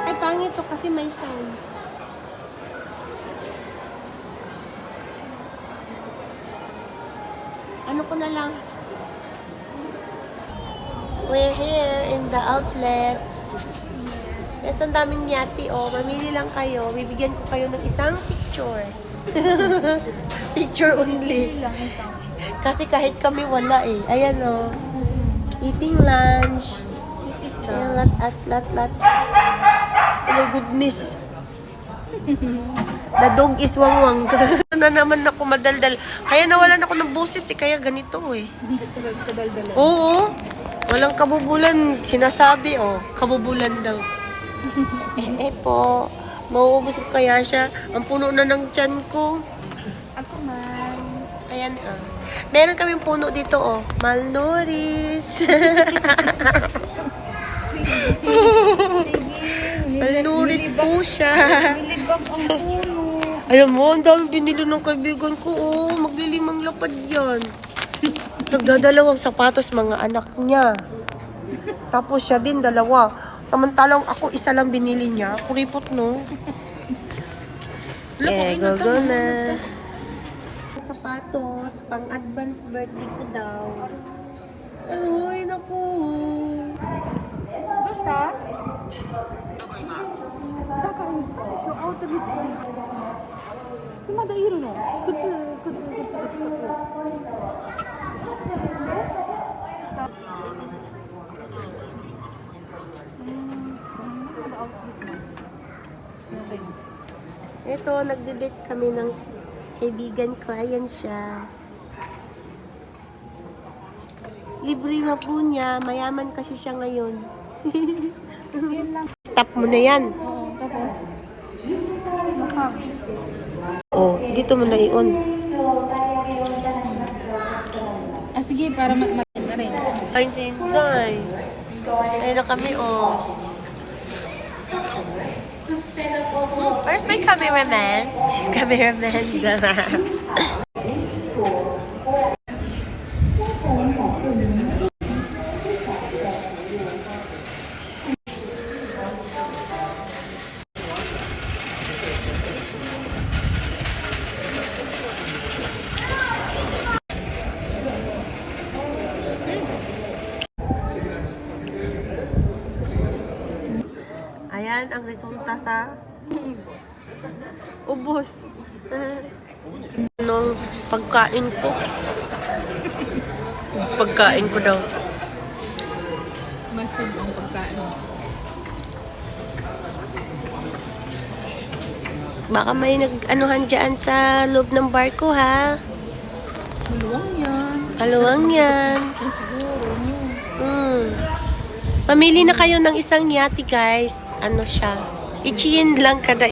Ay, pangit to kasi may sounds. Ano ko na lang? We're here in the outlet. Yes, ang daming yati, oh. Mamili lang kayo. Bibigyan ko kayo ng isang picture. Picture only. Kasi kahit kami wala eh. Ayan, oh. Eating lunch. Ayan, lat. Oh my goodness. The dog is wangwang. Na naman ako madaldal. Kaya nawalan ako ng boses eh. Kaya ganito eh. Oo. Walang kabubulan. Sinasabi oh. Kabubulan daw. Po. Mauubos ko kaya siya. Ang puno na ng tiyan ko. Ako man. Ayan ah. Meron kaming puno dito oh. Malnoris. Malnoris po siya. Nilibak ang puno. Alam mo, ang dami binili ng kaibigan ko. Oh, maglilimang lapad yan. Nagdadalawang sapatos mga anak niya. Tapos siya din, dalawa. Samantalang ako, isa lang binili niya. Kuripot, no? Go na. Sapatos, pang advance birthday ko daw. Ay, naku. Basta?まだいるの靴。Ito, nagde-date kami ng kaibigan ko. Ayan siya. Libre na po niya. Mayaman kasi siya ngayon. Tap mo na yan. Oo, tapos. Makang. Oh, dito mo na i-on. Ah, sige, para matin na rin. Ay, sinday. Ayun na kami, oh. Where's my cameraman? This cameraman. Ayan ang resulta sa ubos. Anong pagkain ko? Pagkain ko daw. Mas ang pagkain. Baka may nag-anuhan dyan sa loob ng barko, ha? Maluwang yan. Kaluwang yan. Siguro. Pamili na kayo ng isang yati, guys. Ano siya? Ichiin lang kada